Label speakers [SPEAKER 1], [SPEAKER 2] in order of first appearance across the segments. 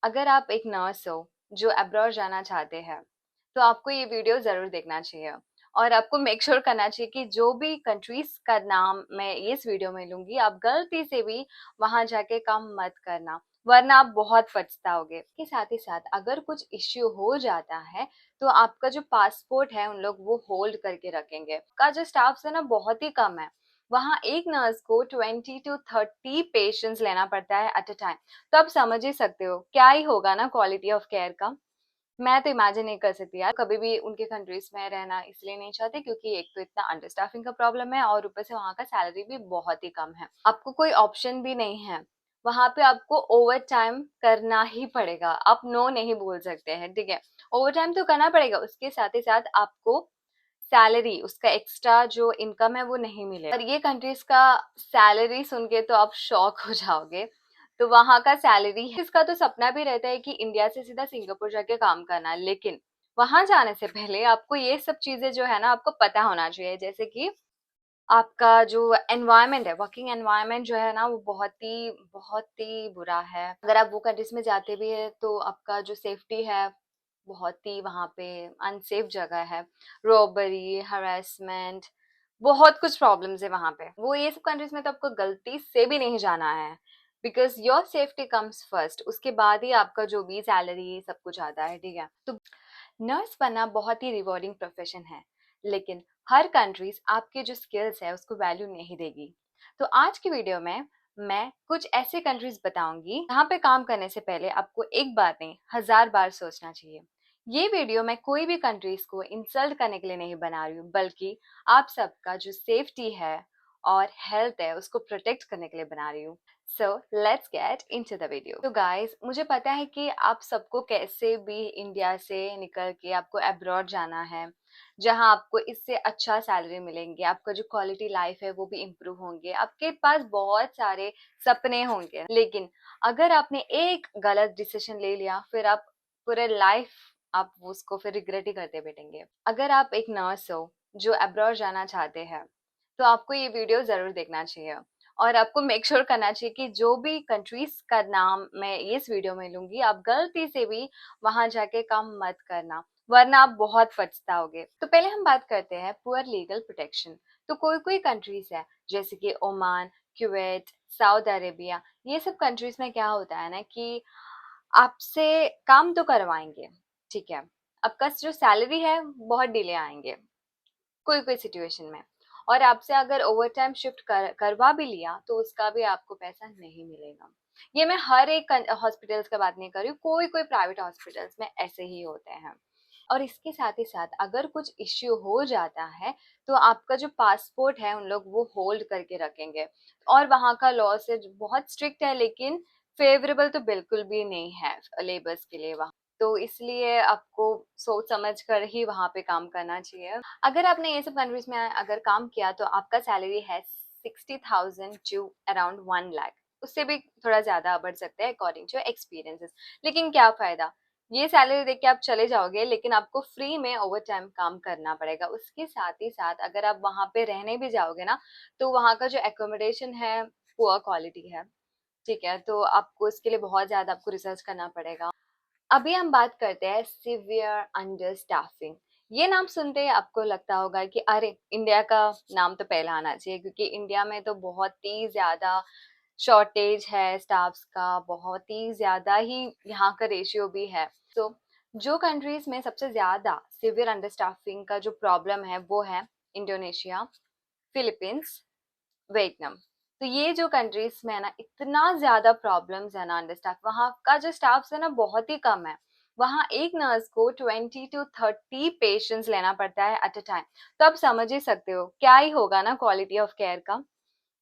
[SPEAKER 1] अगर आप एक नर्स हो जो अब्रॉड जाना चाहते हैं तो आपको ये वीडियो ज़रूर देखना चाहिए और आपको मेक श्योर करना चाहिए कि जो भी कंट्रीज का नाम मैं इस वीडियो में लूंगी आप गलती से भी वहां जाके काम मत करना, वरना आप बहुत पछताओगे। इसके साथ ही साथ अगर कुछ इश्यू हो जाता है तो आपका जो पासपोर्ट है उन लोग वो होल्ड करके रखेंगे। का जो स्टाफ है ना बहुत ही कम है, वहाँ एक नर्स को 20 to 30 पेशेंट्स लेना पड़ता है एट अ टाइम। तो आप समझ ही सकते हो क्या ही होगा ना क्वालिटी ऑफ केयर का। मैं तो इमेजिन नहीं कर सकती यार, कभी भी उनके कंट्रीज में रहना इसलिए नहीं चाहती क्योंकि एक तो इतना अंडर स्टाफिंग का प्रॉब्लम है और ऊपर से वहाँ का सैलरी भी बहुत ही कम है। आपको कोई ऑप्शन भी नहीं है, वहां पे आपको ओवर टाइम करना ही पड़ेगा, आप नो नहीं बोल सकते हैं, ठीक है। ओवर टाइम तो करना पड़ेगा, उसके साथ ही साथ आपको सैलरी उसका एक्स्ट्रा जो इनकम है वो नहीं मिलेगा। और ये कंट्रीज का सैलरी सुन के तो आप शॉक हो जाओगे। तो वहां का सैलरी इसका तो सपना भी रहता है कि इंडिया से सीधा सिंगापुर जाके काम करना, लेकिन वहां जाने से पहले आपको ये सब चीजें जो है ना आपको पता होना चाहिए। जैसे कि आपका जो एनवायरनमेंट है, वर्किंग एनवायरनमेंट जो है ना वो बहुत ही बुरा है। अगर आप वो कंट्रीज में जाते भी है तो आपका जो सेफ्टी है बहुत ही वहाँ पे अनसेफ जगह है। रॉबरी, हरासमेंट, बहुत कुछ प्रॉब्लम्स है वहाँ पे। वो ये सब कंट्रीज में तो आपको गलती से भी नहीं जाना है, because your safety comes first, उसके बाद ही आपका जो भी सैलरी सब कुछ आता है, ठीक है। तो नर्स बनना बहुत ही रिवॉर्डिंग प्रोफेशन है, लेकिन हर कंट्रीज आपके जो स्किल्स है उसको वैल्यू नहीं देगी। तो आज की वीडियो में मैं कुछ ऐसे कंट्रीज बताऊंगी जहाँ पे काम करने से पहले आपको एक बार नहीं 1000 बार सोचना चाहिए। ये वीडियो मैं कोई भी कंट्रीज को इंसल्ट करने के लिए नहीं बना रही हूँ, बल्कि आप सबका जो सेफ्टी है और हेल्थ है उसको प्रोटेक्ट करने के लिए बना रही हूँ। So let's get into the video. तो गाइस, मुझे पता है कि आप सबको कैसे भी इंडिया से निकल के आपको अब्रॉड जाना है, जहां आपको इससे अच्छा सैलरी मिलेंगे, आपका जो क्वालिटी लाइफ है वो भी इम्प्रूव होंगे, आपके पास बहुत सारे सपने होंगे। लेकिन अगर आपने एक गलत डिसीजन ले लिया फिर आप पूरे लाइफ आप उसको फिर रिग्रेट ही करते बैठेंगे। अगर आप एक नर्स हो जो अब्रॉड जाना चाहते हैं तो आपको ये वीडियो जरूर देखना चाहिए और आपको मेक श्योर करना चाहिए कि जो भी कंट्रीज का नाम मैं इस वीडियो में लूंगी आप गलती से भी वहां जाके काम मत करना, वरना आप बहुत पछताओगे। तो पहले हम बात करते हैं पुअर लीगल प्रोटेक्शन। तो कोई कोई कंट्रीज है जैसे कि ओमान, कुवैत, सऊदी अरेबिया, ये सब कंट्रीज में क्या होता है ना कि आपसे काम तो करवाएंगे, ठीक है, आपका जो सैलरी है बहुत डिले आएंगे कोई कोई सिचुएशन में, और आपसे अगर ओवर टाइम शिफ्ट करवा भी लिया तो उसका भी आपको पैसा नहीं मिलेगा। ये मैं हर एक हॉस्पिटल्स का बात नहीं कर रही हूँ, कोई कोई प्राइवेट हॉस्पिटल्स में ऐसे ही होते हैं। और इसके साथ ही साथ अगर कुछ इश्यू हो जाता है तो आपका जो पासपोर्ट है उन लोग वो होल्ड करके रखेंगे। और वहाँ का लॉ से बहुत स्ट्रिक्ट है, लेकिन फेवरेबल तो बिल्कुल भी नहीं है लेबर्स के लिए वहाँ। तो इसलिए आपको सोच समझ कर ही वहाँ पे काम करना चाहिए। अगर आपने ये सब कंट्रीज में अगर काम किया तो आपका सैलरी है 60,000 टू अराउंड 1 लाख, उससे भी थोड़ा ज्यादा बढ़ सकता है अकॉर्डिंग टू एक्सपीरियंसेस। लेकिन क्या फायदा, ये सैलरी देख के आप चले जाओगे लेकिन आपको फ्री में ओवर टाइम काम करना पड़ेगा। उसके साथ ही साथ अगर आप वहां पे रहने भी जाओगे ना तो वहां का जो एकोमोडेशन है पुअर क्वालिटी है, ठीक है। तो आपको इसके लिए बहुत ज्यादा आपको रिसर्च करना पड़ेगा। अभी हम बात करते हैं सिवियर अंडर स्टाफिंग। ये नाम सुनते ही आपको लगता होगा कि अरे इंडिया का नाम तो पहला आना चाहिए, क्योंकि इंडिया में तो बहुत ही ज्यादा शॉर्टेज है स्टाफ्स का, बहुत ही ज्यादा ही यहाँ का रेशियो भी है। तो जो कंट्रीज में सबसे ज्यादा सिवियर अंडर स्टाफिंग का जो प्रॉब्लम है वो है इंडोनेशिया, फिलीपींस, वियतनाम। तो ये जो कंट्रीज में है ना इतना ज्यादा प्रॉब्लम्स है ना अंडर स्टाफ, वहाँ का जो स्टाफ है ना बहुत ही कम है। वहाँ एक नर्स को 20 to 30 पेशेंट्स लेना पड़ता है एट अ टाइम। तो आप समझ ही सकते हो क्या ही होगा ना क्वालिटी ऑफ केयर का।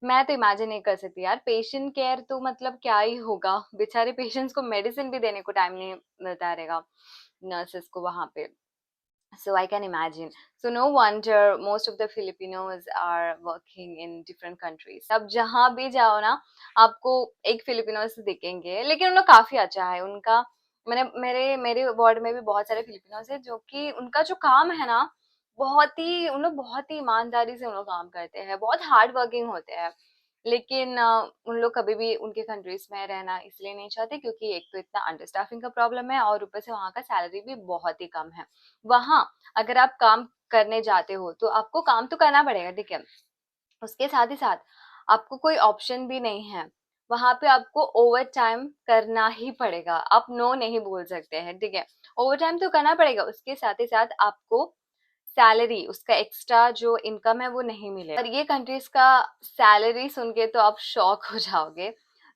[SPEAKER 1] मैं तो इमेजिन नहीं कर सकती यार, पेशेंट केयर तो मतलब क्या ही होगा, बेचारे पेशेंट्स को मेडिसिन भी देने को टाइम नहीं मिलता रहेगा नर्सेस को वहां पे। So I can imagine. So no wonder most of the Filipinos are working in different countries. अब जहाँ भी जाओ ना आपको एक फिलिपिनोस दिखेंगे, लेकिन उन लोग काफी अच्छा है उनका। मैंने मेरे मेरे वार्ड में भी बहुत सारे फिलिपिनोस है जो कि उनका जो काम है ना बहुत ही, उन लोग बहुत ही ईमानदारी से उन लोग काम करते हैं, बहुत हार्ड वर्किंग होते हैं। लेकिन उन लोग कभी भी उनके कंट्रीज में रहना इसलिए नहीं चाहते क्योंकि एक तो इतना अंडरस्टाफिंग का प्रॉब्लम है और ऊपर से वहाँ का सैलरी भी बहुत ही कम है। वहाँ अगर आप काम करने जाते हो तो आपको काम तो करना पड़ेगा, ठीक है, उसके साथ ही साथ आपको कोई ऑप्शन भी नहीं है। वहां पे आपको ओवर टाइम करना ही पड़ेगा, आप नो नहीं बोल सकते हैं, ठीक है। ओवर टाइम तो करना पड़ेगा, उसके साथ ही साथ आपको सैलरी, उसका एक्स्ट्रा जो इनकम है वो नहीं मिलेगा। और ये कंट्रीज का सैलरी सुन के तो आप शॉक हो जाओगे।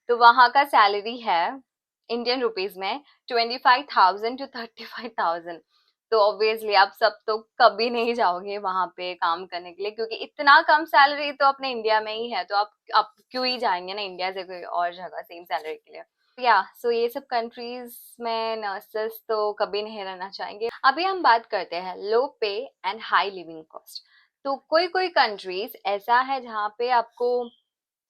[SPEAKER 1] तो वहां का सैलरी है इंडियन रुपीज में 25,000 to 35,000। तो ऑब्वियसली आप सब तो कभी नहीं जाओगे वहां पे काम करने के लिए, क्योंकि इतना कम सैलरी तो अपने इंडिया में ही है, तो आप क्यों ही जाएंगे ना इंडिया से कोई और जगह सेम सैलरी के लिए। या सो ये सब कंट्रीज में नर्सेस तो कभी नहीं रहना चाहेंगे। अभी हम बात करते हैं लो पे एंड हाई लिविंग कॉस्ट। तो कोई कोई कंट्रीज ऐसा है जहाँ पे आपको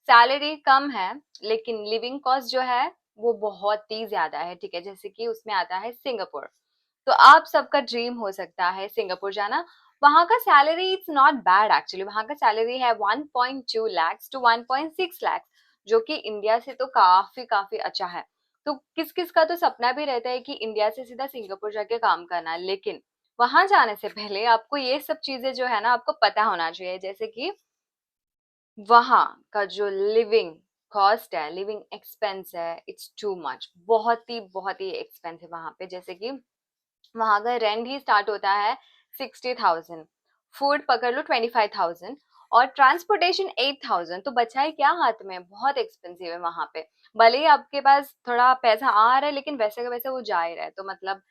[SPEAKER 1] सैलरी कम है लेकिन लिविंग कॉस्ट जो है वो बहुत ही ज्यादा है, ठीक है। जैसे कि उसमें आता है सिंगापुर। तो आप सबका ड्रीम हो सकता है सिंगापुर जाना। वहां का salary it's not bad actually, वहां का सैलरी है 1.2 lakhs to 1.6 lakhs, जो कि इंडिया से तो काफी काफी अच्छा है। तो किस किस का तो सपना भी रहता है कि इंडिया से सीधा सिंगापुर जाके काम करना, लेकिन वहां जाने से पहले आपको ये सब चीजें जो है ना आपको पता होना चाहिए। जैसे कि वहाँ का जो लिविंग कॉस्ट है, लिविंग एक्सपेंस है, इट्स टू मच, बहुत ही एक्सपेंसिव वहां पे। जैसे कि वहां का रेंट ही स्टार्ट होता है 60,000, फूड पकड़ लो 25,000 और ट्रांसपोर्टेशन 8,000। तो बचा है क्या हाथ में, बहुत एक्सपेंसिव है वहां पे। भले ही आपके पास थोड़ा पैसा आ रहा है लेकिन वैसे का वैसे वो जा ही रहा है, तो मतलब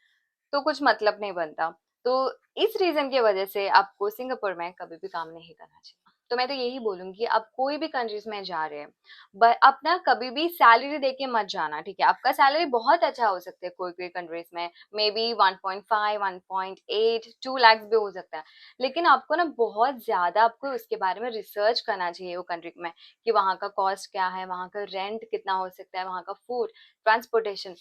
[SPEAKER 1] तो कुछ मतलब नहीं बनता। तो इस रीजन की वजह से आपको सिंगापुर में कभी भी काम नहीं करना चाहिए। तो मैं तो यही बोलूंगी, आप कोई भी कंट्रीज में जा रहे हैं अपना कभी भी सैलरी देके मत जाना, ठीक है। आपका सैलरी बहुत अच्छा हो सकता है कोई कोई कंट्रीज में, मे बी 1.5 1.8 2 lakhs भी हो सकता है। लेकिन आपको ना बहुत ज्यादा आपको उसके बारे में रिसर्च करना चाहिए वो कंट्री में, कि वहाँ का कॉस्ट क्या है, वहाँ का रेंट कितना हो सकता है, वहाँ का फूड, ट्रांसपोर्टेशन।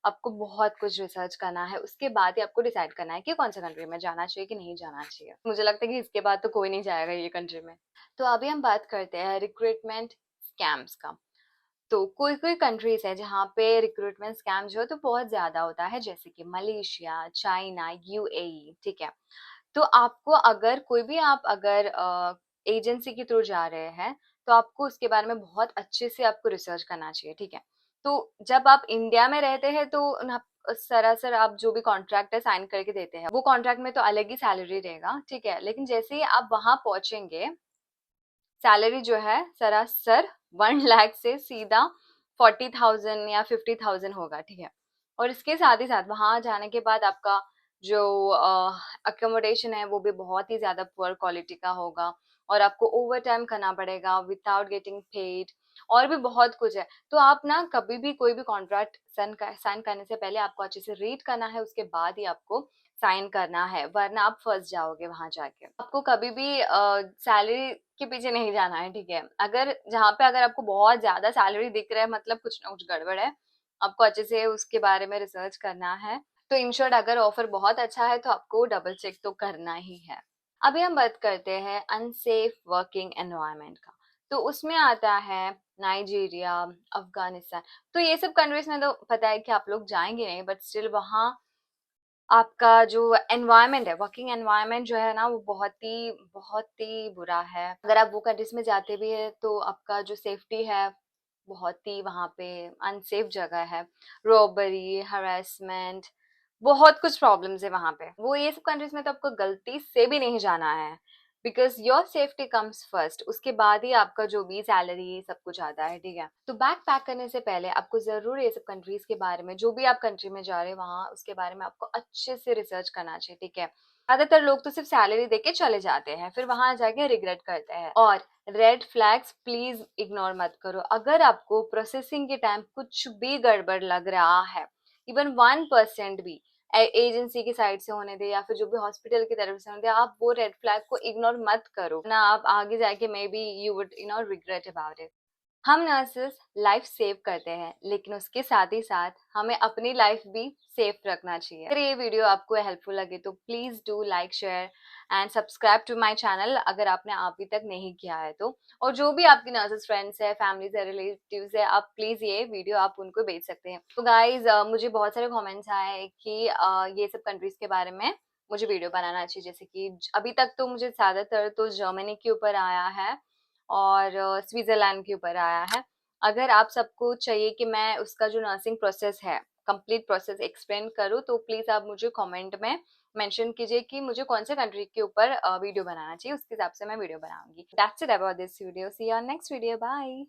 [SPEAKER 1] आपको बहुत कुछ रिसर्च करना है, उसके बाद ही आपको डिसाइड करना है कि कौन सा कंट्री में जाना चाहिए कि नहीं जाना चाहिए। मुझे लगता है कि इसके बाद तो कोई नहीं जाएगा ये कंट्री में। तो अभी हम बात करते हैं रिक्रूटमेंट स्कैम्स का। तो कोई कोई कंट्रीज है जहाँ पे रिक्रूटमेंट स्कैम जो है तो बहुत ज्यादा होता है, जैसे कि मलेशिया, चाइना, यूएई, ठीक है। तो आपको अगर कोई भी आप अगर एजेंसी के थ्रू जा रहे हैं तो आपको उसके बारे में बहुत अच्छे से आपको रिसर्च करना चाहिए, ठीक है। तो जब आप इंडिया में रहते हैं तो सरासर आप जो भी कॉन्ट्रैक्ट है साइन करके देते हैं, वो कॉन्ट्रैक्ट में तो अलग ही सैलरी रहेगा, ठीक है। लेकिन जैसे ही आप वहां पहुंचेंगे, सैलरी जो है सरासर 1 लाख से सीधा 40,000 या 50,000 होगा, ठीक है। और इसके साथ ही साथ वहां जाने के बाद आपका जो अकोमोडेशन है वो भी बहुत ही ज्यादा पुअर क्वालिटी का होगा, और आपको ओवर टाइम करना पड़ेगा विदाउट गेटिंग पेड, और भी बहुत कुछ है। तो आप ना कभी भी कोई भी कॉन्ट्रैक्ट साइन करने से पहले आपको अच्छे से रीड करना है, उसके बाद ही आपको साइन करना है, वरना आप फंस जाओगे वहां जाके। आपको कभी भी सैलरी के पीछे नहीं जाना है, ठीक है। अगर जहाँ पे अगर आपको बहुत ज्यादा सैलरी दिख रहा है मतलब कुछ ना कुछ गड़बड़ है, आपको अच्छे से उसके बारे में रिसर्च करना है। तो इन शॉर्ट अगर ऑफर बहुत अच्छा है तो आपको डबल चेक तो करना ही है। अभी हम बात करते हैं अनसेफ वर्किंग एनवायरनमेंट का। तो उसमें आता है नाइजीरिया, अफगानिस्तान। तो ये सब कंट्रीज में तो पता है कि आप लोग जाएंगे नहीं, बट स्टिल वहाँ आपका जो एनवायरनमेंट है, वर्किंग एनवायरनमेंट जो है ना वो बहुत ही बुरा है। अगर आप वो कंट्रीज में जाते भी है तो आपका जो सेफ्टी है बहुत ही वहां पे अनसेफ जगह है, रॉबरी, हरासमेंट, बहुत कुछ प्रॉब्लम्स है वहां पे। वो ये सब कंट्रीज में तो आपको गलती से भी नहीं जाना है, because your safety comes first, उसके बाद ही आपका जो भी सैलरी सब कुछ आता है, ठीक है। तो बैग पैक करने से पहले आपको जरूर ये सब कंट्रीज के बारे में, जो भी आप कंट्री में जा रहे हैं वहां उसके बारे में आपको अच्छे से रिसर्च करना चाहिए, ठीक है। ज्यादातर लोग तो सिर्फ सैलरी देके चले जाते हैं, फिर वहां जाके रिग्रेट करते हैं। और रेड फ्लैग्स प्लीज इग्नोर मत करो। अगर आपको प्रोसेसिंग के टाइम कुछ भी गड़बड़ लग रहा है, इवन 1% भी, एजेंसी की साइड से होने दे या फिर जो भी हॉस्पिटल की तरफ से होने दे, आप वो रेड फ्लैग को इग्नोर मत करो ना, आप आगे जाके may be you would regret about it. हम नर्सेस लाइफ सेव करते हैं, लेकिन उसके साथ ही साथ हमें अपनी लाइफ भी सेफ रखना चाहिए। अगर ये वीडियो आपको हेल्पफुल लगे तो please do like, share and subscribe to my channel अगर आपने अभी तक नहीं किया है तो। और जो भी आपकी नर्सेस फ्रेंड्स है, फैमिलीज है, रिलेटिव्स है, आप प्लीज ये वीडियो आप उनको भेज सकते हैं। तो गाइज मुझे बहुत सारे कमेंट्स आए कि ये सब कंट्रीज के बारे में मुझे वीडियो बनाना चाहिए, जैसे कि अभी तक तो मुझे ज्यादातर तो जर्मनी के ऊपर आया है और स्विट्जरलैंड के ऊपर आया है। अगर आप सबको चाहिए कि मैं उसका जो नर्सिंग प्रोसेस है, कंप्लीट प्रोसेस एक्सप्लेन करूँ, तो प्लीज आप मुझे कमेंट में मेंशन कीजिए कि मुझे कौन से कंट्री के ऊपर वीडियो बनाना चाहिए, उसके हिसाब से मैं वीडियो बनाऊंगी। That's it about this video, see you on next video, bye.